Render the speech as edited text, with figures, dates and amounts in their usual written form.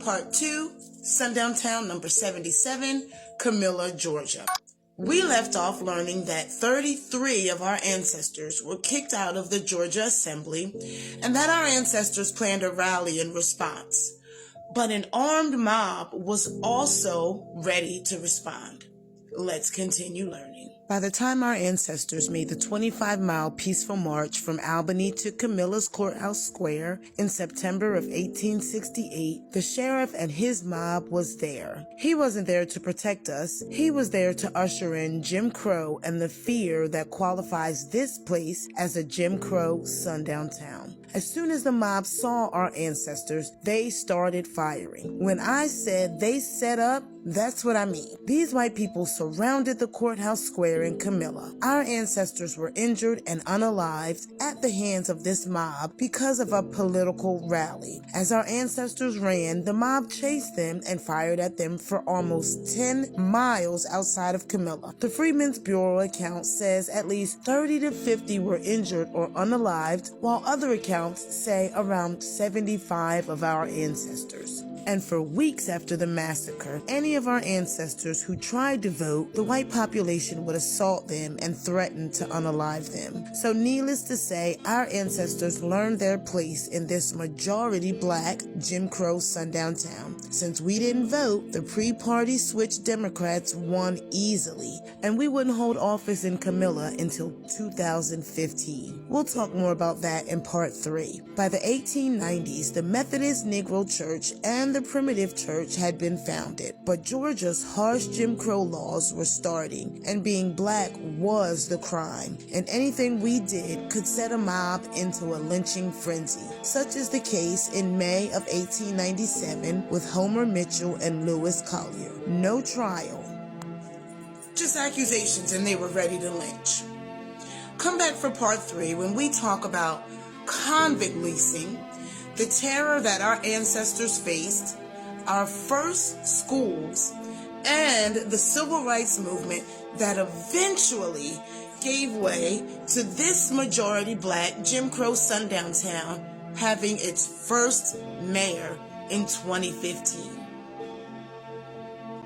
Part 2, Sundown Town number 77, Camilla, Georgia. We left off learning that 33 of our ancestors were kicked out of the Georgia Assembly and that our ancestors planned a rally in response. But an armed mob was also ready to respond. Let's continue learning. By the time our ancestors made the 25-mile peaceful march from Albany to Camilla's Courthouse Square in September of 1868, the sheriff and his mob was there. He wasn't there to protect us. He was there to usher in Jim Crow and the fear that qualifies this place as a Jim Crow sundown town. As soon as the mob saw our ancestors, they started firing. When I said they set up, that's what I mean. These white people surrounded the courthouse square in Camilla. Our ancestors were injured and unalived at the hands of this mob because of a political rally. As our ancestors ran, the mob chased them and fired at them for almost 10 miles outside of Camilla. The Freedmen's Bureau account says at least 30 to 50 were injured or unalived, while other accounts say around 75 of our ancestors. And for weeks after the massacre, any of our ancestors who tried to vote, the white population would assault them and threaten to unalive them. So needless to say, our ancestors learned their place in this majority black Jim Crow sundown town. Since we didn't vote, the pre-party switch Democrats won easily, and we wouldn't hold office in Camilla until 2015. We'll talk more about that in part 3. By the 1890s, the Methodist Negro Church and the Primitive Church had been founded, but Georgia's harsh Jim Crow laws were starting, and being black was the crime, and anything we did could set a mob into a lynching frenzy. Such is the case in May of 1897 with Homer Mitchell and Lewis Collier. No trial, just accusations, and they were ready to lynch. Come back for part 3 when we talk about convict leasing, the terror that our ancestors faced, our first schools, and the civil rights movement that eventually gave way to this majority black Jim Crow sundown town having its first mayor in 2015.